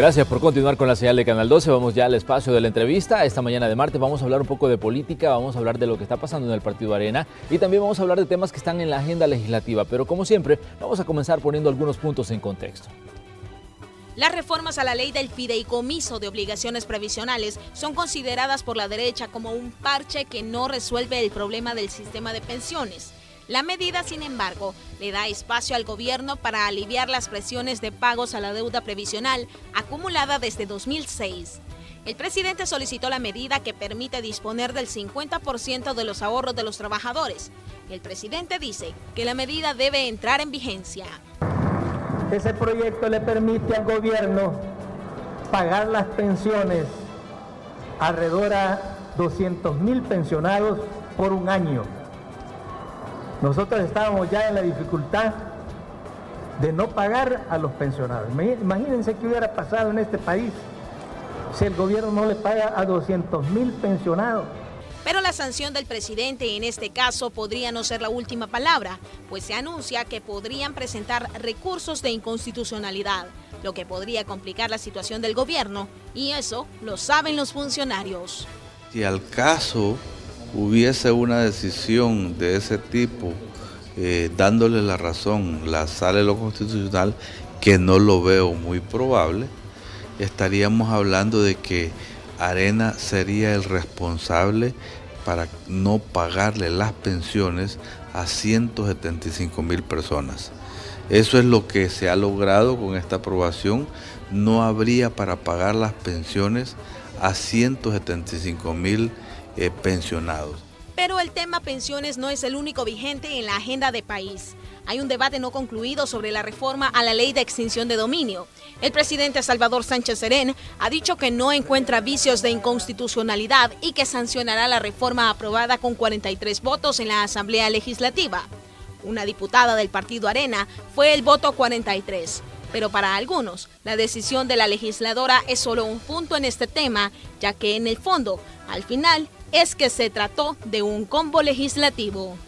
Gracias por continuar con la señal de Canal 12. Vamos ya al espacio de la entrevista. Esta mañana de martes vamos a hablar un poco de política, vamos a hablar de lo que está pasando en el Partido Arena y también vamos a hablar de temas que están en la agenda legislativa. Pero como siempre, vamos a comenzar poniendo algunos puntos en contexto. Las reformas a la ley del fideicomiso de obligaciones previsionales son consideradas por la derecha como un parche que no resuelve el problema del sistema de pensiones. La medida, sin embargo, le da espacio al gobierno para aliviar las presiones de pagos a la deuda previsional acumulada desde 2006. El presidente solicitó la medida que permite disponer del 50% de los ahorros de los trabajadores. El presidente dice que la medida debe entrar en vigencia. Ese proyecto le permite al gobierno pagar las pensiones alrededor a 200,000 pensionados por un año. Nosotros estábamos ya en la dificultad de no pagar a los pensionados. Imagínense qué hubiera pasado en este país si el gobierno no le paga a 200,000 pensionados. Pero la sanción del presidente en este caso podría no ser la última palabra, pues se anuncia que podrían presentar recursos de inconstitucionalidad, lo que podría complicar la situación del gobierno, y eso lo saben los funcionarios. Si al caso hubiese una decisión de ese tipo, dándole la razón la Sala de lo Constitucional, que no lo veo muy probable, estaríamos hablando de que Arena sería el responsable para no pagarle las pensiones a 175,000 personas. Eso es lo que se ha logrado con esta aprobación. No habría para pagar las pensiones a 175,000 pensionados. Pero el tema pensiones no es el único vigente en la agenda de país. Hay un debate no concluido sobre la reforma a la ley de extinción de dominio. El presidente Salvador Sánchez Serén ha dicho que no encuentra vicios de inconstitucionalidad y que sancionará la reforma aprobada con 43 votos en la Asamblea Legislativa. Una diputada del Partido Arena fue el voto 43. Pero para algunos, la decisión de la legisladora es solo un punto en este tema, ya que en el fondo, al final, es que se trató de un combo legislativo.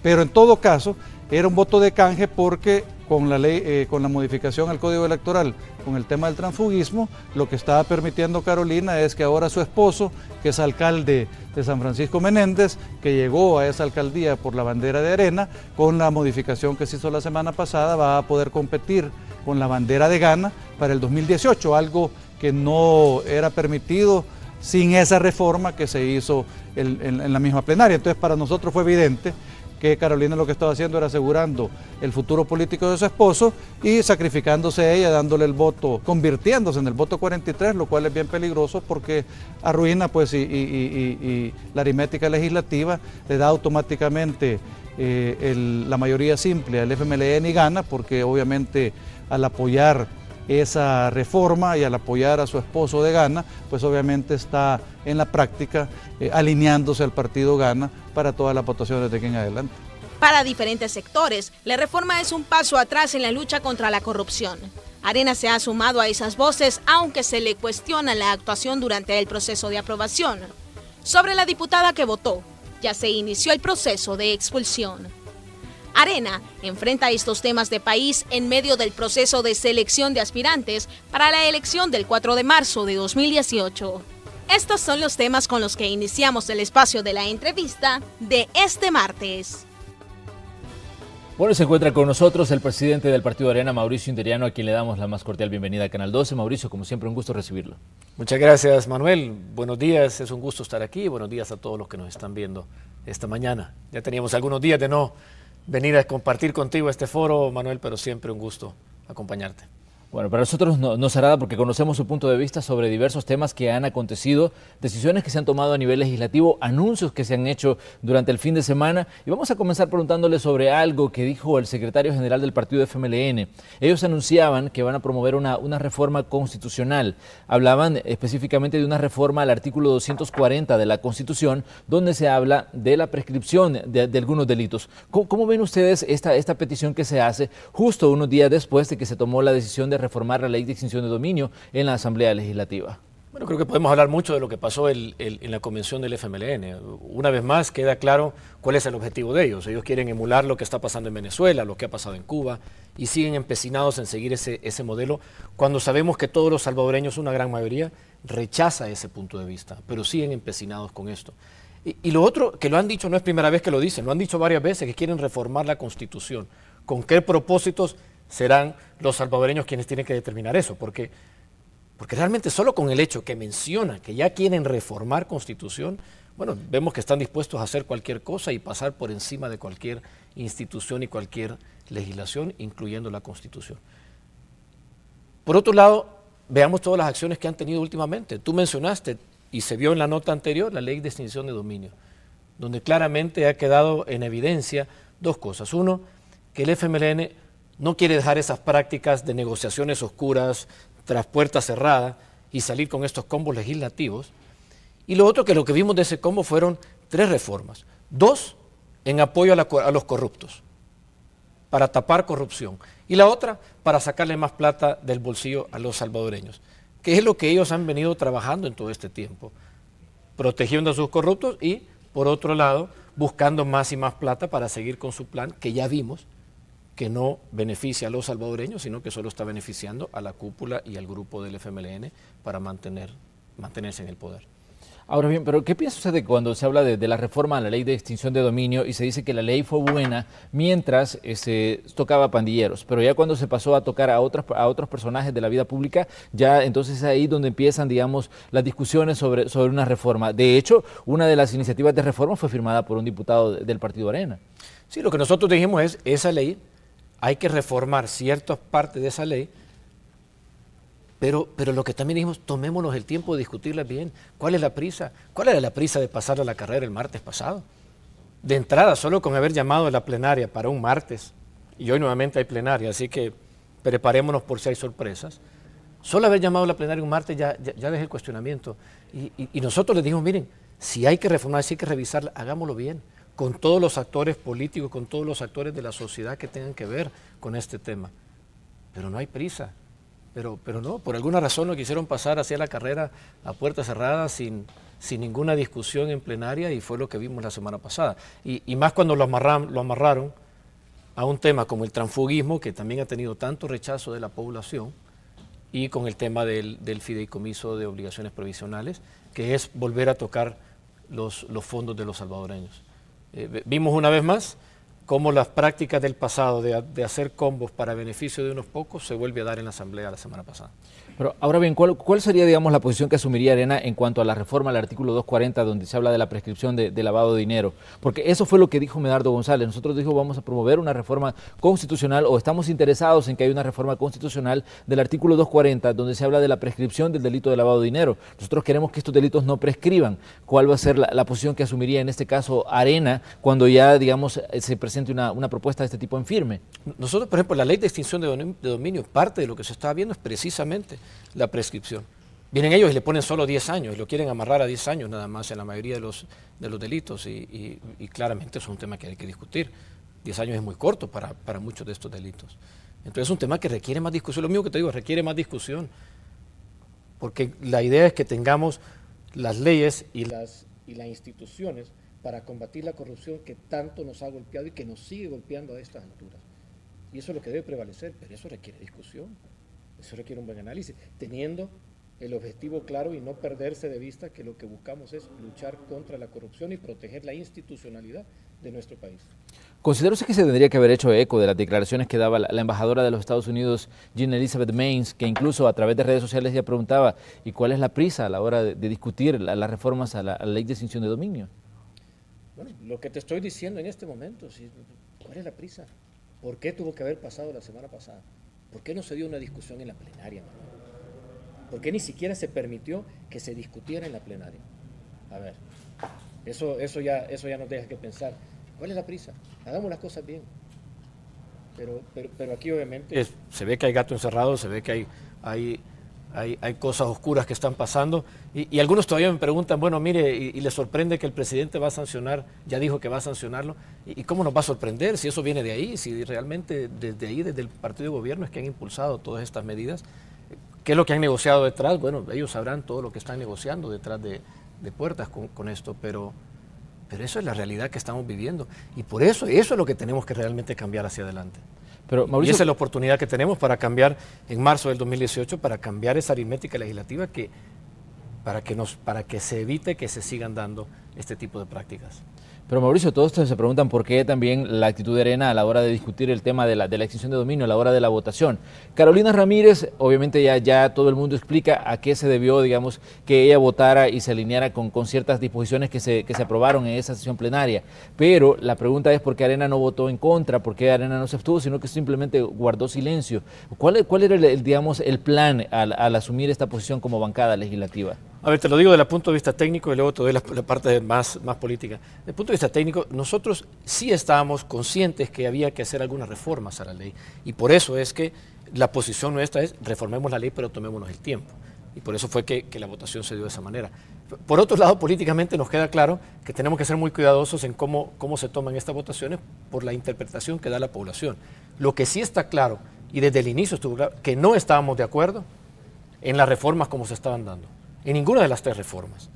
Pero en todo caso, era un voto de canje porque con la ley, con la modificación al Código Electoral, con el tema del transfugismo, lo que estaba permitiendo Carolina es que ahora su esposo, que es alcalde de San Francisco Menéndez, que llegó a esa alcaldía por la bandera de Arena, con la modificación que se hizo la semana pasada, va a poder competir con la bandera de Ghana para el 2018, algo que no era permitido sin esa reforma que se hizo en la misma plenaria. Entonces para nosotros fue evidente que Carolina lo que estaba haciendo era asegurando el futuro político de su esposo y sacrificándose ella, dándole el voto, convirtiéndose en el voto 43, lo cual es bien peligroso porque arruina pues y la aritmética legislativa, le da automáticamente la mayoría simple al FMLN y gana, porque obviamente al apoyar esa reforma y al apoyar a su esposo de Ghana, pues obviamente está en la práctica alineándose al partido Ghana para todas las votaciones de aquí en adelante. Para diferentes sectores, la reforma es un paso atrás en la lucha contra la corrupción. Arena se ha sumado a esas voces, aunque se le cuestiona la actuación durante el proceso de aprobación. Sobre la diputada que votó, ya se inició el proceso de expulsión. Arena enfrenta estos temas de país en medio del proceso de selección de aspirantes para la elección del 4 de marzo de 2018. Estos son los temas con los que iniciamos el espacio de la entrevista de este martes. Bueno, se encuentra con nosotros el presidente del Partido Arena, Mauricio Interiano, a quien le damos la más cordial bienvenida a Canal 12. Mauricio, como siempre, un gusto recibirlo. Muchas gracias, Manuel. Buenos días, es un gusto estar aquí. Buenos días a todos los que nos están viendo esta mañana. Ya teníamos algunos días de no venir a compartir contigo este foro, Manuel, pero siempre un gusto acompañarte. Bueno, para nosotros nos agrada porque conocemos su punto de vista sobre diversos temas que han acontecido, decisiones que se han tomado a nivel legislativo, anuncios que se han hecho durante el fin de semana. Y vamos a comenzar preguntándole sobre algo que dijo el secretario general del partido FMLN. Ellos anunciaban que van a promover una reforma constitucional. Hablaban específicamente de una reforma al artículo 240 de la Constitución, donde se habla de la prescripción de algunos delitos. ¿Cómo ven ustedes esta petición que se hace justo unos días después de que se tomó la decisión de reformar la ley de extinción de dominio en la Asamblea Legislativa? Bueno, creo que podemos hablar mucho de lo que pasó en la convención del FMLN. Una vez más queda claro cuál es el objetivo de ellos. Ellos quieren emular lo que está pasando en Venezuela, lo que ha pasado en Cuba, y siguen empecinados en seguir ese modelo, cuando sabemos que todos los salvadoreños, una gran mayoría, rechaza ese punto de vista, pero siguen empecinados con esto. Y lo otro, que lo han dicho, no es primera vez que lo dicen, lo han dicho varias veces, que quieren reformar la Constitución. ¿Con qué propósitos serán los salvadoreños quienes tienen que determinar eso? Porque realmente solo con el hecho que menciona que ya quieren reformar Constitución, bueno, vemos que están dispuestos a hacer cualquier cosa y pasar por encima de cualquier institución y cualquier legislación, incluyendo la Constitución. Por otro lado, veamos todas las acciones que han tenido últimamente. Tú mencionaste, y se vio en la nota anterior, la ley de extinción de dominio, donde claramente ha quedado en evidencia dos cosas. Uno, que el FMLN no quiere dejar esas prácticas de negociaciones oscuras tras puertas cerradas y salir con estos combos legislativos. Y lo otro, que lo que vimos de ese combo fueron 3 reformas. 2 en apoyo a los corruptos, para tapar corrupción. Y la otra, para sacarle más plata del bolsillo a los salvadoreños, que es lo que ellos han venido trabajando en todo este tiempo, protegiendo a sus corruptos y, por otro lado, buscando más y más plata para seguir con su plan, que ya vimos que no beneficia a los salvadoreños, sino que solo está beneficiando a la cúpula y al grupo del FMLN para mantenerse en el poder. Ahora bien, pero ¿qué piensa usted de cuando se habla de la reforma a la ley de extinción de dominio y se dice que la ley fue buena mientras se tocaba pandilleros, pero ya cuando se pasó a tocar a otros personajes de la vida pública, ya entonces es ahí donde empiezan, digamos, las discusiones sobre una reforma? De hecho, una de las iniciativas de reforma fue firmada por un diputado del Partido Arena. Sí, lo que nosotros dijimos es, esa ley, hay que reformar ciertas partes de esa ley, pero lo que también dijimos, tomémonos el tiempo de discutirla bien. ¿Cuál es la prisa? ¿Cuál era la prisa de pasar a la carrera el martes pasado? De entrada, solo con haber llamado a la plenaria para un martes, y hoy nuevamente hay plenaria, así que preparémonos por si hay sorpresas. Solo haber llamado a la plenaria un martes ya dejé el cuestionamiento. Y nosotros les dijimos, miren, si hay que reformar, si hay que revisarla, hagámoslo bien, con todos los actores políticos, con todos los actores de la sociedad que tengan que ver con este tema. Pero no hay prisa. Pero no, por alguna razón lo quisieron pasar hacia la carrera a puerta cerrada sin ninguna discusión en plenaria, y fue lo que vimos la semana pasada. Y más cuando lo amarraron a un tema como el transfugismo, que también ha tenido tanto rechazo de la población, y con el tema del fideicomiso de obligaciones provisionales, que es volver a tocar los fondos de los salvadoreños. Vimos una vez más cómo las prácticas del pasado de hacer combos para beneficio de unos pocos se vuelve a dar en la Asamblea la semana pasada. Pero ahora bien, ¿cuál sería, digamos, la posición que asumiría Arena en cuanto a la reforma al artículo 240, donde se habla de la prescripción de lavado de dinero? Porque eso fue lo que dijo Medardo González. Nosotros dijo, vamos a promover una reforma constitucional, o estamos interesados en que haya una reforma constitucional del artículo 240, donde se habla de la prescripción del delito de lavado de dinero. Nosotros queremos que estos delitos no prescriban. ¿Cuál va a ser la posición que asumiría en este caso Arena cuando ya, digamos, se presente una propuesta de este tipo en firme? Nosotros, por ejemplo, la ley de extinción de dominio, parte de lo que se está viendo es precisamente la prescripción. Vienen ellos y le ponen solo 10 años y lo quieren amarrar a 10 años nada más en la mayoría de los delitos, y claramente eso es un tema que hay que discutir. 10 años es muy corto para muchos de estos delitos. Entonces es un tema que requiere más discusión. Lo mismo que te digo, requiere más discusión, porque la idea es que tengamos las leyes y las instituciones para combatir la corrupción que tanto nos ha golpeado y que nos sigue golpeando a estas alturas. Y eso es lo que debe prevalecer, pero eso requiere discusión, eso requiere un buen análisis, teniendo el objetivo claro y no perderse de vista que lo que buscamos es luchar contra la corrupción y proteger la institucionalidad de nuestro país. ¿Considera usted que se tendría que haber hecho eco de las declaraciones que daba la embajadora de los Estados Unidos, Jean Elizabeth Mains, que incluso a través de redes sociales ella preguntaba, ¿y cuál es la prisa a la hora de discutir las reformas a la ley de extinción de dominio? Bueno, lo que te estoy diciendo en este momento, ¿cuál es la prisa? ¿Por qué tuvo que haber pasado la semana pasada? ¿Por qué no se dio una discusión en la plenaria, Manuel? ¿Por qué ni siquiera se permitió que se discutiera en la plenaria? A ver, eso ya nos deja que pensar. ¿Cuál es la prisa? Hagamos las cosas bien. Pero aquí obviamente se ve que hay gato encerrado, se ve que hay cosas oscuras que están pasando, y algunos todavía me preguntan, bueno, mire, y les sorprende que el presidente va a sancionar, ya dijo que va a sancionarlo, y ¿cómo nos va a sorprender si eso viene de ahí, si realmente desde ahí, desde el partido de gobierno es que han impulsado todas estas medidas? ¿Qué es lo que han negociado detrás? Bueno, ellos sabrán todo lo que están negociando detrás de puertas con esto, pero eso es la realidad que estamos viviendo. Y por eso es lo que tenemos que realmente cambiar hacia adelante. Pero, Mauricio, y esa es la oportunidad que tenemos para cambiar en marzo del 2018, para cambiar esa aritmética legislativa para que se evite que se sigan dando este tipo de prácticas. Pero Mauricio, todos se preguntan por qué también la actitud de Arena a la hora de discutir el tema de la extinción de dominio, a la hora de la votación. Carolina Ramírez, obviamente ya todo el mundo explica a qué se debió, digamos, que ella votara y se alineara con ciertas disposiciones que se aprobaron en esa sesión plenaria. Pero la pregunta es por qué Arena no votó en contra, por qué Arena no se abstuvo, sino que simplemente guardó silencio. ¿Cuál era el plan al asumir esta posición como bancada legislativa? A ver, te lo digo desde el punto de vista técnico y luego te doy la parte más política. Desde el punto de vista técnico, nosotros sí estábamos conscientes que había que hacer algunas reformas a la ley. Y por eso es que la posición nuestra es reformemos la ley, pero tomémonos el tiempo. Y por eso fue que la votación se dio de esa manera. Por otro lado, políticamente nos queda claro que tenemos que ser muy cuidadosos en cómo se toman estas votaciones por la interpretación que da la población. Lo que sí está claro, y desde el inicio estuvo claro, que no estábamos de acuerdo en las reformas como se estaban dando. En ninguna de las tres reformas.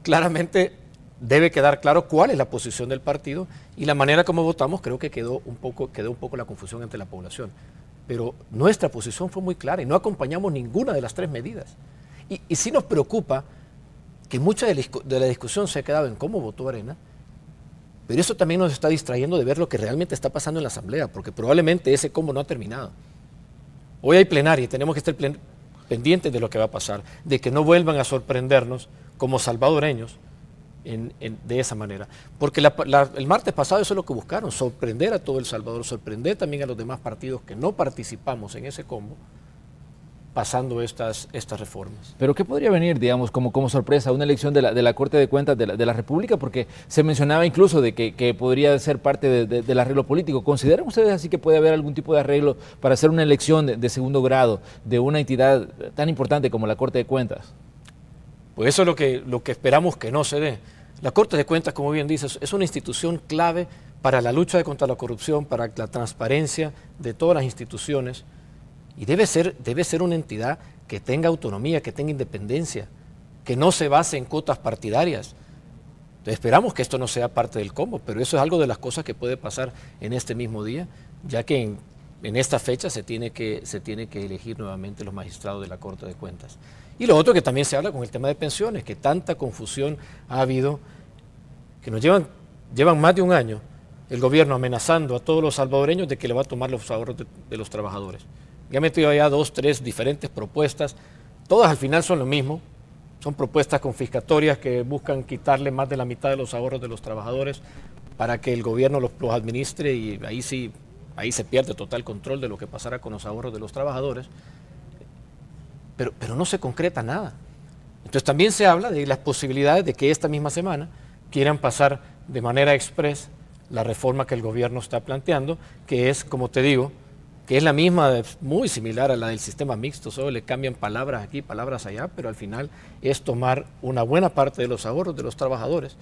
Claramente debe quedar claro cuál es la posición del partido y la manera como votamos. Creo que quedó un poco la confusión entre la población. Pero nuestra posición fue muy clara y no acompañamos ninguna de las tres medidas. Y sí nos preocupa que mucha de la discusión se ha quedado en cómo votó Arena, pero eso también nos está distrayendo de ver lo que realmente está pasando en la Asamblea, porque probablemente ese cómo no ha terminado. Hoy hay plenaria y tenemos que estar pendientes de lo que va a pasar, de que no vuelvan a sorprendernos como salvadoreños de esa manera. Porque el martes pasado eso es lo que buscaron, sorprender a todo El Salvador, sorprender también a los demás partidos que no participamos en ese combo, pasando estas reformas. ¿Pero qué podría venir, digamos, como sorpresa, una elección de la Corte de Cuentas de la República? Porque se mencionaba incluso de que podría ser parte del arreglo político. ¿Consideran ustedes así que puede haber algún tipo de arreglo para hacer una elección de segundo grado de una entidad tan importante como la Corte de Cuentas? Pues eso es lo que esperamos que no se dé. La Corte de Cuentas, como bien dices, es una institución clave para la lucha contra la corrupción, para la transparencia de todas las instituciones. Y debe ser una entidad que tenga autonomía, que tenga independencia, que no se base en cuotas partidarias. Esperamos que esto no sea parte del combo, pero eso es algo de las cosas que puede pasar en este mismo día, ya que en esta fecha se tiene que elegir nuevamente los magistrados de la Corte de Cuentas. Y lo otro que también se habla con el tema de pensiones, que tanta confusión ha habido, que nos llevan más de un año el gobierno amenazando a todos los salvadoreños de que le va a tomar los ahorros de los trabajadores. Ya he metido allá 2, 3 diferentes propuestas, todas al final son lo mismo, son propuestas confiscatorias que buscan quitarle más de la mitad de los ahorros de los trabajadores para que el gobierno los administre y ahí se pierde total control de lo que pasará con los ahorros de los trabajadores, pero no se concreta nada. Entonces también se habla de las posibilidades de que esta misma semana quieran pasar de manera express la reforma que el gobierno está planteando, que es, como te digo, que es la misma, muy similar a la del sistema mixto, solo le cambian palabras aquí, palabras allá, pero al final es tomar una buena parte de los ahorros de los trabajadores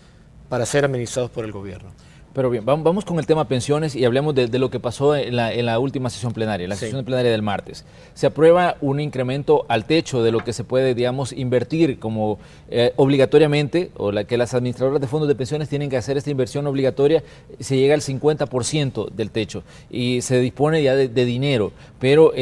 para ser administrados por el gobierno. Pero bien, vamos con el tema pensiones y hablemos de lo que pasó en la última sesión plenaria, la sesión plenaria del martes. Se aprueba un incremento al techo de lo que se puede, digamos, invertir como obligatoriamente, o que las administradoras de fondos de pensiones tienen que hacer esta inversión obligatoria, se llega al 50% del techo y se dispone ya de dinero, pero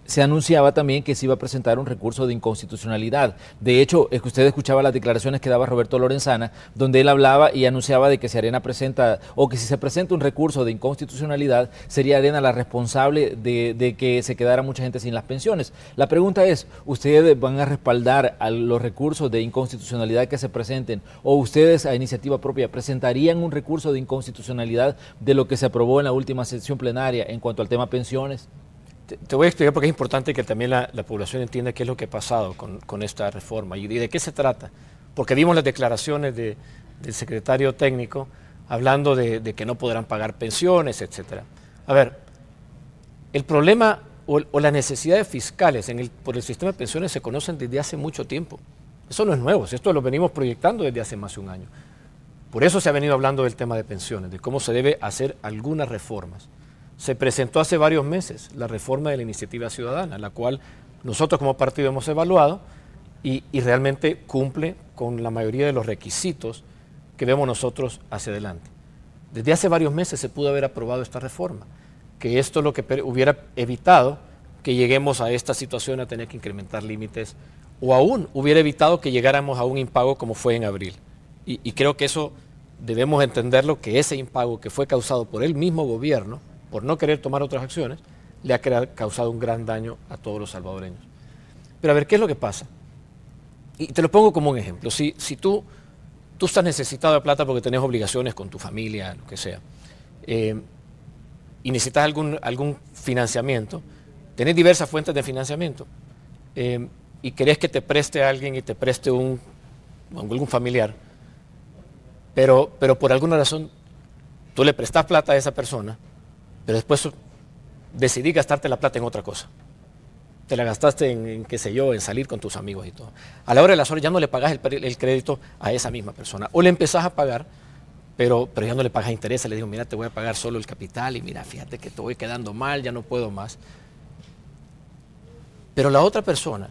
se anunciaba también que se iba a presentar un recurso de inconstitucionalidad. De hecho, es que usted escuchaba las declaraciones que daba Roberto Lorenzana, donde él hablaba y anunciaba de que si Arena presenta, o que si se presenta un recurso de inconstitucionalidad, sería Arena la responsable de que se quedara mucha gente sin las pensiones. La pregunta es, ¿ustedes van a respaldar a los recursos de inconstitucionalidad que se presenten, o ustedes a iniciativa propia presentarían un recurso de inconstitucionalidad de lo que se aprobó en la última sesión plenaria en cuanto al tema pensiones? Te voy a explicar porque es importante que también la población entienda qué es lo que ha pasado con esta reforma y de qué se trata. Porque vimos las declaraciones del secretario técnico hablando de que no podrán pagar pensiones, etc. A ver, el problema o las necesidades fiscales por el sistema de pensiones se conocen desde hace mucho tiempo. Eso no es nuevo, esto lo venimos proyectando desde hace más de un año. Por eso se ha venido hablando del tema de pensiones, de cómo se debe hacer algunas reformas. se presentó hace varios meses la reforma de la iniciativa ciudadana, la cual nosotros como partido hemos evaluado y realmente cumple con la mayoría de los requisitos que vemos nosotros hacia adelante. Desde hace varios meses se pudo haber aprobado esta reforma, que esto es lo que hubiera evitado que lleguemos a esta situación a tener que incrementar límites, o aún hubiera evitado que llegáramos a un impago como fue en abril. Y creo que eso debemos entenderlo, que ese impago que fue causado por el mismo gobierno, por no querer tomar otras acciones, le ha causado un gran daño a todos los salvadoreños. Pero a ver, ¿qué es lo que pasa? Y te lo pongo como un ejemplo. Si tú estás necesitado de plata porque tenés obligaciones con tu familia, lo que sea, y necesitas algún financiamiento, tenés diversas fuentes de financiamiento, y querés que te preste a alguien y te preste algún familiar, pero por alguna razón tú le prestás plata a esa persona, pero después decidís gastarte la plata en otra cosa. Te la gastaste en qué sé yo, en salir con tus amigos y todo. A la hora de las horas ya no le pagas el crédito a esa misma persona. O le empezás a pagar, pero ya no le pagas intereses. Le digo, mira, te voy a pagar solo el capital y mira, fíjate que te voy quedando mal, ya no puedo más. Pero la otra persona,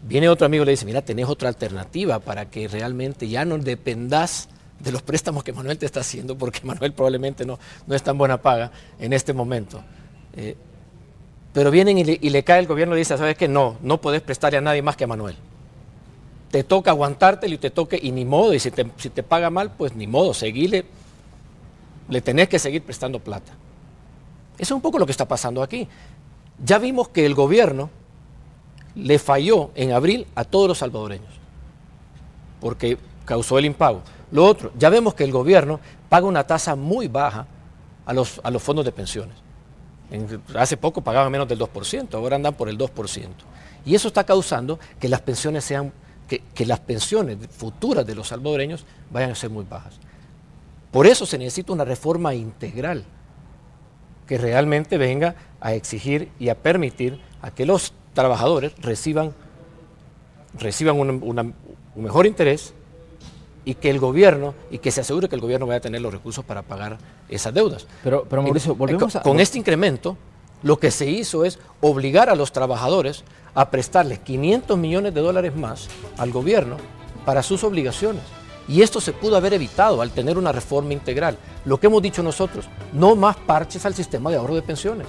viene otro amigo y le dice, mira, tenés otra alternativa para que realmente ya no dependás de los préstamos que Manuel te está haciendo, porque Manuel probablemente no es tan buena paga en este momento. Pero vienen y le cae el gobierno y dice, ¿sabes qué? No podés prestarle a nadie más que a Manuel. Te toca aguantártelo y te toque, y ni modo, y si te paga mal, pues ni modo, seguile, le tenés que seguir prestando plata. Eso es un poco lo que está pasando aquí. Ya vimos que el gobierno le falló en abril a todos los salvadoreños, porque causó el impago. Lo otro, ya vemos que el gobierno paga una tasa muy baja a los fondos de pensiones. Hace poco pagaban menos del 2%, ahora andan por el 2%. Y eso está causando que las pensiones que las pensiones futuras de los salvadoreños vayan a ser muy bajas. Por eso se necesita una reforma integral que realmente venga a exigir y a permitir a que los trabajadores reciban un mejor interés, y que el gobierno, y que se asegure que el gobierno vaya a tener los recursos para pagar esas deudas. Pero Mauricio, volvemos con este incremento, lo que se hizo es obligar a los trabajadores a prestarles $500 millones más al gobierno para sus obligaciones. Y esto se pudo haber evitado al tener una reforma integral. Lo que hemos dicho nosotros, no más parches al sistema de ahorro de pensiones.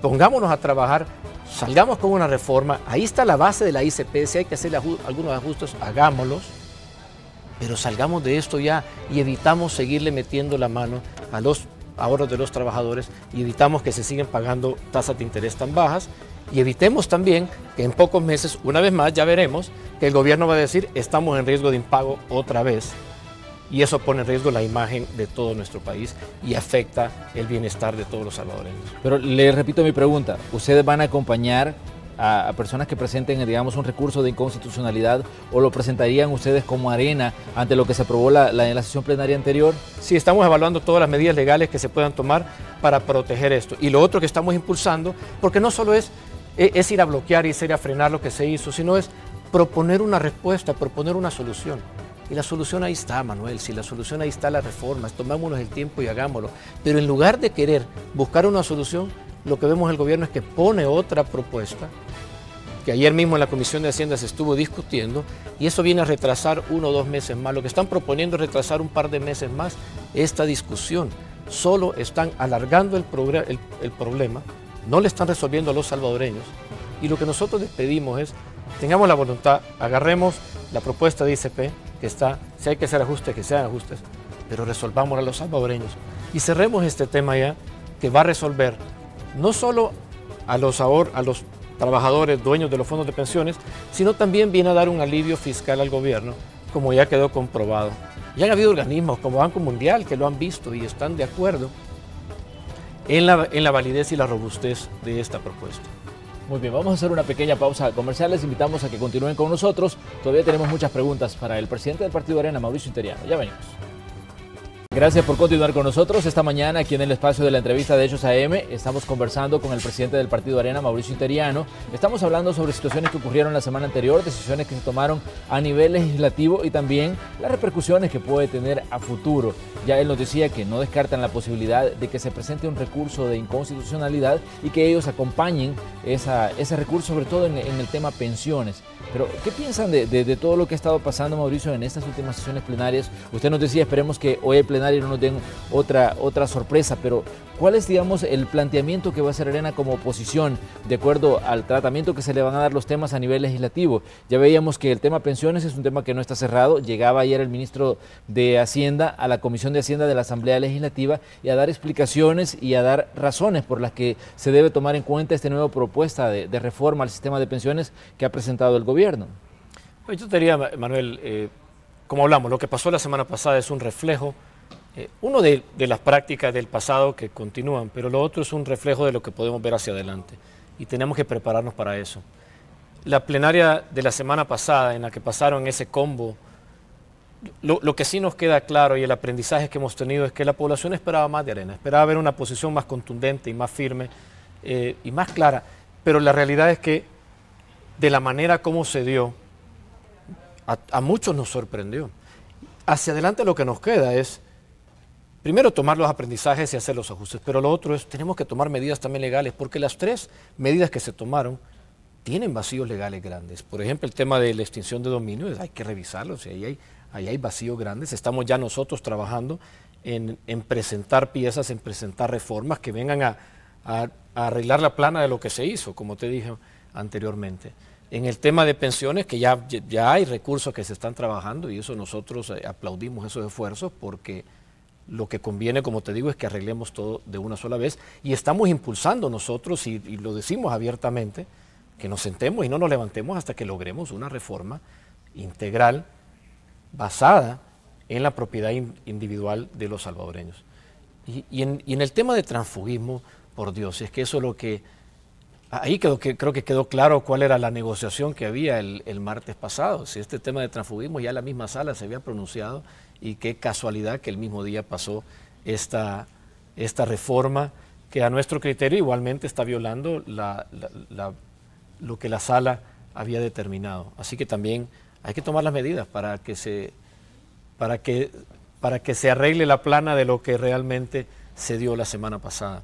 Pongámonos a trabajar, salgamos con una reforma, ahí está la base de la ICP, si hay que hacer algunos ajustes, hagámoslos, pero salgamos de esto ya y evitamos seguirle metiendo la mano a los ahorros de los trabajadores y evitamos que se sigan pagando tasas de interés tan bajas, y evitemos también que en pocos meses, una vez más, ya veremos que el gobierno va a decir estamos en riesgo de impago otra vez, y eso pone en riesgo la imagen de todo nuestro país y afecta el bienestar de todos los salvadoreños. Pero le repito mi pregunta, ¿ustedes van a acompañar a personas que presenten, digamos, un recurso de inconstitucionalidad, o lo presentarían ustedes como Arena ante lo que se aprobó en la sesión plenaria anterior? Sí, estamos evaluando todas las medidas legales que se puedan tomar para proteger esto. Y lo otro que estamos impulsando, porque no solo es ir a bloquear y ir a frenar lo que se hizo, sino es proponer una respuesta, proponer una solución. Y la solución ahí está, Manuel, si la solución ahí está, las reformas, tomémonos el tiempo y hagámoslo. Pero en lugar de querer buscar una solución, lo que vemos el gobierno es que pone otra propuesta, que ayer mismo en la Comisión de Hacienda se estuvo discutiendo, y eso viene a retrasar 1 o 2 meses más. Lo que están proponiendo es retrasar un par de meses más esta discusión. Solo están alargando el problema, no le están resolviendo a los salvadoreños, y lo que nosotros les pedimos es, tengamos la voluntad, agarremos la propuesta de ICP, que está, si hay que hacer ajustes, que sean ajustes, pero resolvamos a los salvadoreños y cerremos este tema ya, que va a resolver no solo a los trabajadores dueños de los fondos de pensiones, sino también viene a dar un alivio fiscal al gobierno, como ya quedó comprobado. Ya han habido organismos como Banco Mundial que lo han visto y están de acuerdo en la validez y la robustez de esta propuesta. Muy bien, vamos a hacer una pequeña pausa comercial. Les invitamos a que continúen con nosotros. Todavía tenemos muchas preguntas para el presidente del Partido Arena, Mauricio Interiano. Ya venimos. Gracias por continuar con nosotros. Esta mañana, aquí en el espacio de la entrevista de Hechos AM, estamos conversando con el presidente del Partido Arena, Mauricio Interiano. Estamos hablando sobre situaciones que ocurrieron la semana anterior, decisiones que se tomaron a nivel legislativo y también las repercusiones que puede tener a futuro. Ya él nos decía que no descartan la posibilidad de que se presente un recurso de inconstitucionalidad y que ellos acompañen ese recurso, sobre todo en el tema pensiones. Pero, ¿qué piensan de todo lo que ha estado pasando, Mauricio, en estas últimas sesiones plenarias? Usted nos decía, esperemos que hoy el plenario no nos den otra sorpresa, pero ¿cuál es, digamos, el planteamiento que va a hacer Arena como oposición de acuerdo al tratamiento que se le van a dar los temas a nivel legislativo? Ya veíamos que el tema pensiones es un tema que no está cerrado. Llegaba ayer el ministro de Hacienda a la Comisión de Hacienda de la Asamblea Legislativa y a dar explicaciones y a dar razones por las que se debe tomar en cuenta esta nueva propuesta de reforma al sistema de pensiones que ha presentado el gobierno. Yo te diría, Manuel, como hablamos, lo que pasó la semana pasada es un reflejo, uno de las prácticas del pasado que continúan, pero lo otro es un reflejo de lo que podemos ver hacia adelante y tenemos que prepararnos para eso. La plenaria de la semana pasada, en la que pasaron ese combo, lo que sí nos queda claro y el aprendizaje que hemos tenido es que la población esperaba más de Arena, esperaba ver una posición más contundente y más firme y más clara, pero la realidad es que de la manera como se dio, a muchos nos sorprendió. Hacia adelante lo que nos queda es, primero, tomar los aprendizajes y hacer los ajustes, pero lo otro es, tenemos que tomar medidas también legales, porque las tres medidas que se tomaron tienen vacíos legales grandes. Por ejemplo, el tema de la extinción de dominio, hay que revisarlo, y ahí hay vacíos grandes. Estamos ya nosotros trabajando en presentar piezas, en presentar reformas que vengan a arreglar la plana de lo que se hizo, como te dije anteriormente. En el tema de pensiones, que ya hay recursos que se están trabajando y eso nosotros aplaudimos esos esfuerzos porque lo que conviene, como te digo, es que arreglemos todo de una sola vez y estamos impulsando nosotros, y lo decimos abiertamente, que nos sentemos y no nos levantemos hasta que logremos una reforma integral basada en la propiedad individual de los salvadoreños. Y en el tema de transfugismo, por Dios, es que eso es lo que... Ahí creo que quedó claro cuál era la negociación que había el martes pasado. Si este tema de transfugismo ya en la misma sala se había pronunciado y qué casualidad que el mismo día pasó esta reforma que a nuestro criterio igualmente está violando lo que la sala había determinado. Así que también hay que tomar las medidas para que se arregle la plana de lo que realmente se dio la semana pasada.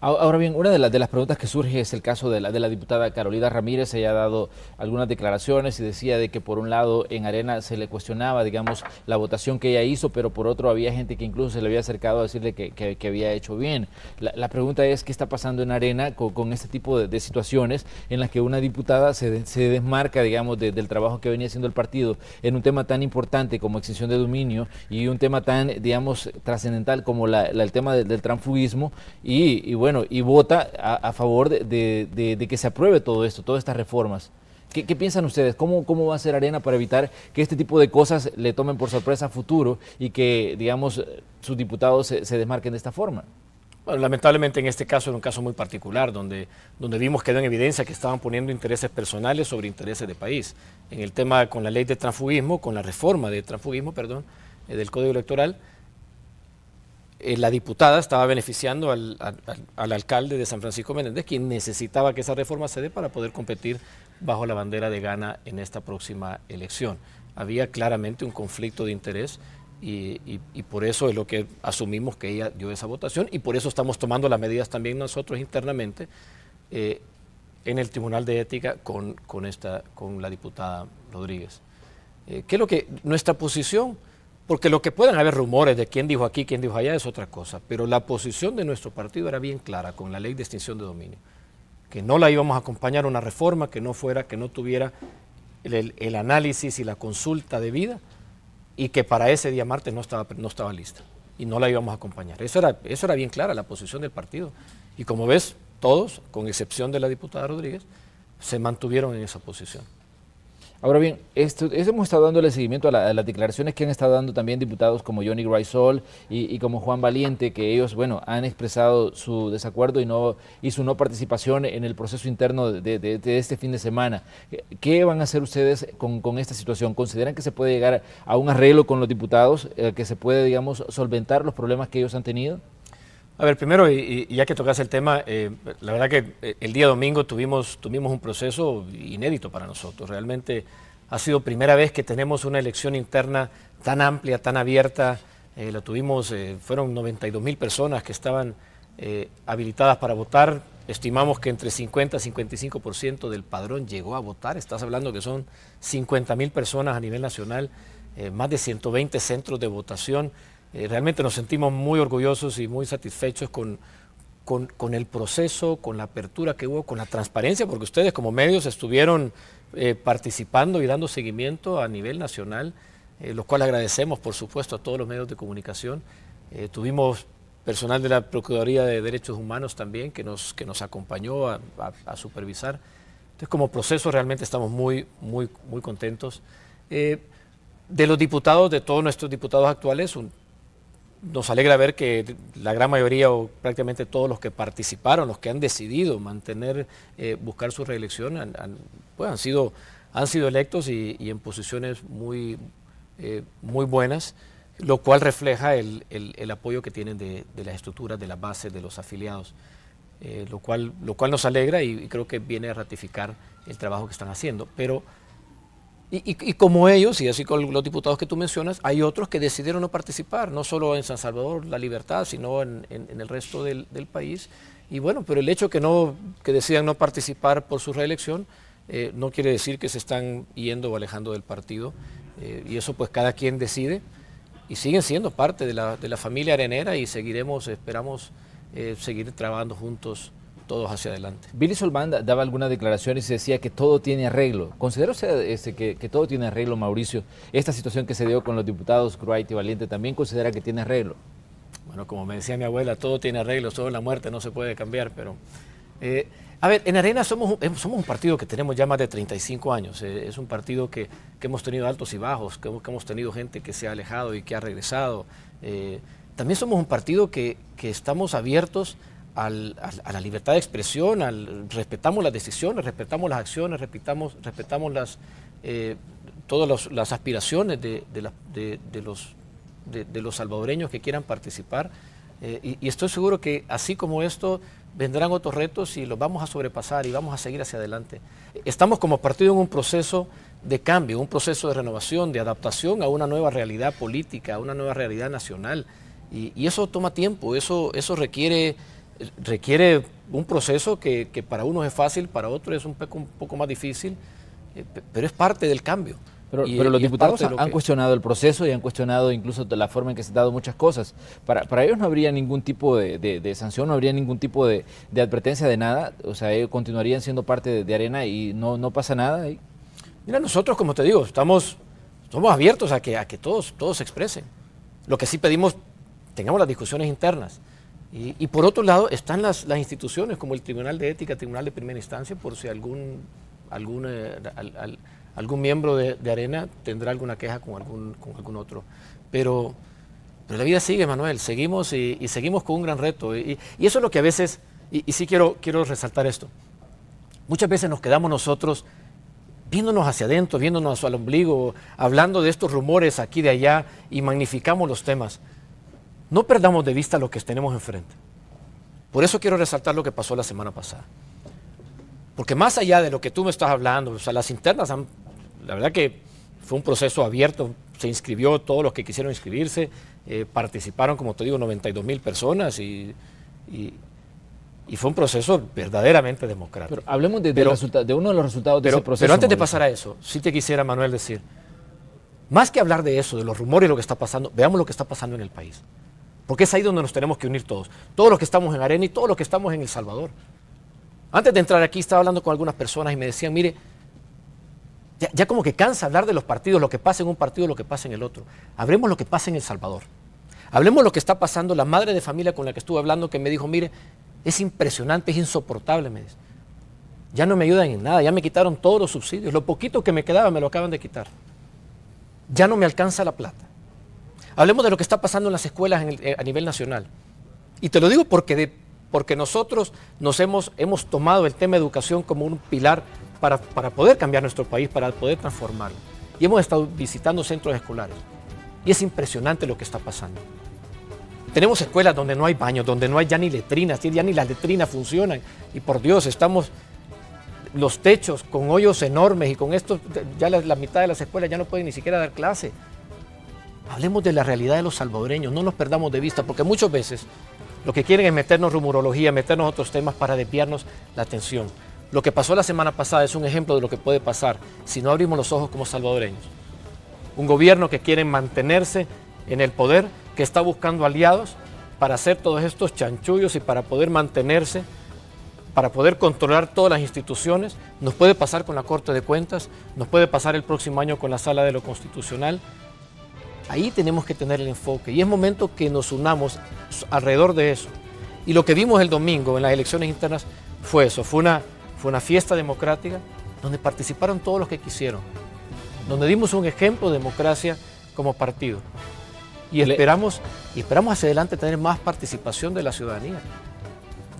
Ahora bien, una de las preguntas que surge es el caso de la diputada Carolina Ramírez. Ella ha dado algunas declaraciones y decía de que por un lado en Arena se le cuestionaba, digamos, la votación que ella hizo, pero por otro había gente que incluso se le había acercado a decirle que había hecho bien. La pregunta es, ¿qué está pasando en Arena con este tipo de situaciones en las que una diputada se desmarca, digamos, del trabajo que venía haciendo el partido en un tema tan importante como extinción de dominio y un tema tan, digamos, trascendental como el tema del transfugismo y bueno, y vota a favor de que se apruebe todo esto, todas estas reformas? ¿Qué piensan ustedes? ¿Cómo va a ser Arena para evitar que este tipo de cosas le tomen por sorpresa a futuro y que, digamos, sus diputados se desmarquen de esta forma? Bueno, lamentablemente en este caso era un caso muy particular, donde vimos quedó en evidencia que estaban poniendo intereses personales sobre intereses de país. En el tema con la ley de transfugismo, con la reforma de transfugismo, perdón, del Código Electoral, la diputada estaba beneficiando al alcalde de San Francisco Menéndez, quien necesitaba que esa reforma se dé para poder competir bajo la bandera de Gana en esta próxima elección. Había claramente un conflicto de interés y por eso es lo que asumimos que ella dio esa votación y por eso estamos tomando las medidas también nosotros internamente en el Tribunal de Ética con la diputada Rodríguez. ¿Qué es lo que nuestra posición? Porque lo que puedan haber rumores de quién dijo aquí, quién dijo allá es otra cosa, pero la posición de nuestro partido era bien clara con la ley de extinción de dominio, que no la íbamos a acompañar a una reforma que no tuviera el análisis y la consulta debida y que para ese día martes no estaba lista y no la íbamos a acompañar. Eso era bien clara la posición del partido y como ves, todos, con excepción de la diputada Rodríguez, se mantuvieron en esa posición. Ahora bien, hemos estado dándole seguimiento a las declaraciones que han estado dando también diputados como Johnny Graysol y como Juan Valiente, que ellos, bueno, han expresado su desacuerdo y su no participación en el proceso interno de este fin de semana. ¿Qué van a hacer ustedes con esta situación? ¿Consideran que se puede llegar a un arreglo con los diputados, que se puede, digamos, solventar los problemas que ellos han tenido? A ver, primero, y ya que tocas el tema, la verdad que el día domingo tuvimos un proceso inédito para nosotros. Realmente ha sido primera vez que tenemos una elección interna tan amplia, tan abierta. Lo tuvimos, fueron 92,000 personas que estaban habilitadas para votar. Estimamos que entre 50 y 55% del padrón llegó a votar. Estás hablando que son 50,000 personas a nivel nacional, más de 120 centros de votación. Realmente nos sentimos muy orgullosos y muy satisfechos con el proceso, con la apertura que hubo, con la transparencia, porque ustedes como medios estuvieron participando y dando seguimiento a nivel nacional, lo cual agradecemos, por supuesto, a todos los medios de comunicación. Tuvimos personal de la Procuraduría de Derechos Humanos también que nos acompañó a supervisar. Entonces, como proceso realmente estamos muy contentos. De los diputados, de todos nuestros diputados actuales, nos alegra ver que la gran mayoría o prácticamente todos los que participaron, los que han decidido buscar su reelección, han sido electos y en posiciones muy buenas, lo cual refleja el apoyo que tienen de las estructuras, de las bases, de los afiliados, lo cual nos alegra y creo que viene a ratificar el trabajo que están haciendo. Pero Y como ellos, y así con los diputados que tú mencionas, hay otros que decidieron no participar, no solo en San Salvador, La Libertad, sino en el resto del país. Y bueno, pero el hecho que decidan no participar por su reelección no quiere decir que se están yendo o alejando del partido. Y eso pues cada quien decide y siguen siendo parte de la familia arenera y esperamos seguir trabajando juntos todos hacia adelante. Billy Solbán daba algunas declaraciones y decía que todo tiene arreglo. ¿Considera usted que todo tiene arreglo, Mauricio? Esta situación que se dio con los diputados Wright y Valiente, ¿también considera que tiene arreglo? Bueno, como me decía mi abuela, todo tiene arreglo, solo la muerte no se puede cambiar, pero... a ver, en Arena somos un partido que tenemos ya más de 35 años. Es un partido que hemos tenido altos y bajos, que hemos tenido gente que se ha alejado y que ha regresado. También somos un partido que estamos abiertos a la libertad de expresión, respetamos las decisiones, respetamos las acciones, respetamos todas las aspiraciones de los salvadoreños que quieran participar. Y estoy seguro que así como esto vendrán otros retos y los vamos a sobrepasar y vamos a seguir hacia adelante. Estamos como partido en un proceso de cambio, un proceso de renovación, de adaptación a una nueva realidad política, a una nueva realidad nacional. Y eso toma tiempo, eso requiere un proceso que para unos es fácil, para otros es un poco más difícil, pero es parte del cambio. Pero los diputados han cuestionado el proceso y han cuestionado incluso la forma en que se han dado muchas cosas. Para ellos no habría ningún tipo de sanción, no habría ningún tipo de advertencia de nada. O sea, ellos continuarían siendo parte de Arena y no pasa nada ahí. Mira, nosotros, como te digo, somos abiertos a que todos se expresen. Lo que sí pedimos, tengamos las discusiones internas. Y por otro lado, están las instituciones como el Tribunal de Ética, Tribunal de Primera Instancia, por si algún miembro de Arena tendrá alguna queja con algún otro. Pero la vida sigue, Manuel, seguimos y seguimos con un gran reto. Y eso es lo que a veces, y sí quiero resaltar esto, muchas veces nos quedamos nosotros viéndonos hacia adentro, viéndonos al ombligo, hablando de estos rumores aquí y de allá y magnificamos los temas. No perdamos de vista lo que tenemos enfrente. Por eso quiero resaltar lo que pasó la semana pasada. Porque más allá de lo que tú me estás hablando, o sea, las internas, la verdad que fue un proceso abierto, se inscribió todos los que quisieron inscribirse, participaron, como te digo, 92,000 personas y fue un proceso verdaderamente democrático. Pero hablemos de uno de los resultados de ese proceso. Pero antes de pasar a eso, sí te quisiera, Manuel, decir, más que hablar de eso, de los rumores y lo que está pasando, veamos lo que está pasando en el país. Porque es ahí donde nos tenemos que unir todos los que estamos en Arena y todos los que estamos en El Salvador. Antes de entrar aquí estaba hablando con algunas personas y me decían, mire, ya como que cansa hablar de los partidos, lo que pasa en un partido, lo que pasa en el otro. Hablemos lo que pasa en El Salvador. Hablemos lo que está pasando. La madre de familia con la que estuve hablando que me dijo, mire, es impresionante, es insoportable, me dice. Ya no me ayudan en nada, ya me quitaron todos los subsidios. Lo poquito que me quedaba me lo acaban de quitar. Ya no me alcanza la plata. Hablemos de lo que está pasando en las escuelas a nivel nacional. Y te lo digo porque nosotros hemos tomado el tema de educación como un pilar para poder cambiar nuestro país, para poder transformarlo. Y hemos estado visitando centros escolares. Y es impresionante lo que está pasando. Tenemos escuelas donde no hay baños, donde no hay ya ni letrinas, ya ni las letrinas funcionan. Y por Dios, estamos los techos con hoyos enormes y con esto ya la mitad de las escuelas ya no pueden ni siquiera dar clase. Hablemos de la realidad de los salvadoreños, no nos perdamos de vista, porque muchas veces lo que quieren es meternos rumorología, meternos otros temas para desviarnos la atención. Lo que pasó la semana pasada es un ejemplo de lo que puede pasar si no abrimos los ojos como salvadoreños. Un gobierno que quiere mantenerse en el poder, que está buscando aliados para hacer todos estos chanchullos y para poder mantenerse, para poder controlar todas las instituciones. Nos puede pasar con la Corte de Cuentas, nos puede pasar el próximo año con la Sala de lo Constitucional. Ahí tenemos que tener el enfoque y es momento que nos unamos alrededor de eso. Y lo que vimos el domingo en las elecciones internas fue eso, fue una fiesta democrática donde participaron todos los que quisieron, donde dimos un ejemplo de democracia como partido. Y esperamos hacia adelante tener más participación de la ciudadanía.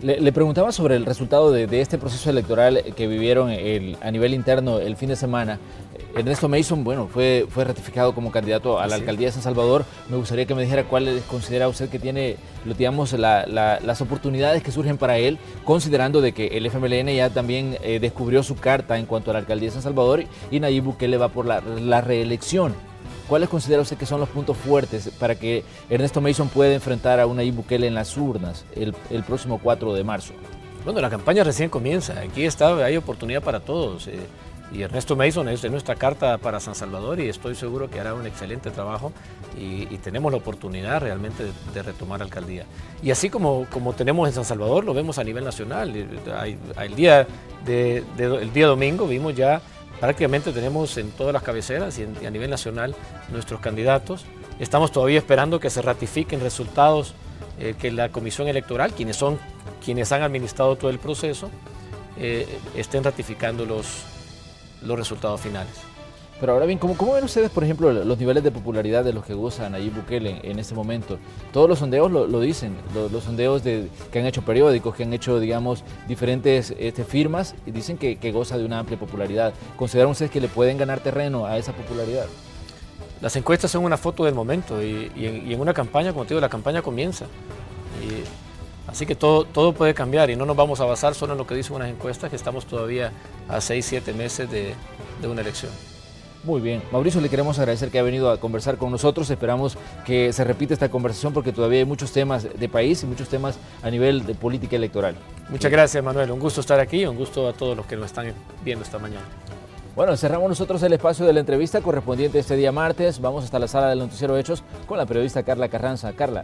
Le preguntaba sobre el resultado de este proceso electoral que vivieron a nivel interno el fin de semana. Ernesto Mason, bueno, fue ratificado como candidato a la alcaldía de San Salvador. Me gustaría que me dijera cuál considera usted que tiene, digamos, las oportunidades que surgen para él, considerando de que el FMLN ya también descubrió su carta en cuanto a la alcaldía de San Salvador y Nayib Bukele va por la reelección. ¿Cuáles considera usted que son los puntos fuertes para que Ernesto Mason pueda enfrentar a Nayib Bukele en las urnas el próximo 4 de marzo? Bueno, la campaña recién comienza. Aquí hay oportunidad para todos. Y Ernesto Mason es de nuestra carta para San Salvador y estoy seguro que hará un excelente trabajo y tenemos la oportunidad realmente de retomar la alcaldía. Y así como tenemos en San Salvador, lo vemos a nivel nacional. El día domingo vimos ya, prácticamente tenemos en todas las cabeceras y a nivel nacional nuestros candidatos. Estamos todavía esperando que se ratifiquen resultados, que la Comisión Electoral, quienes han administrado todo el proceso, estén ratificando los resultados finales. Pero ahora bien, ¿cómo ven ustedes, por ejemplo, los niveles de popularidad de los que goza Nayib Bukele en este momento? Todos los sondeos lo dicen, los sondeos que han hecho periódicos, que han hecho, digamos, diferentes firmas, y dicen que goza de una amplia popularidad. ¿Consideran ustedes que le pueden ganar terreno a esa popularidad? Las encuestas son una foto del momento y en una campaña, como te digo, la campaña comienza. Así que todo puede cambiar y no nos vamos a basar solo en lo que dicen unas encuestas, que estamos todavía a 6-7 meses de una elección. Muy bien. Mauricio, le queremos agradecer que ha venido a conversar con nosotros. Esperamos que se repita esta conversación porque todavía hay muchos temas de país y muchos temas a nivel de política electoral. Muchas gracias, Manuel. Un gusto estar aquí y un gusto a todos los que nos están viendo esta mañana. Bueno, cerramos nosotros el espacio de la entrevista correspondiente este día martes. Vamos hasta la sala del Noticiero Hechos con la periodista Carla Carranza. Carla.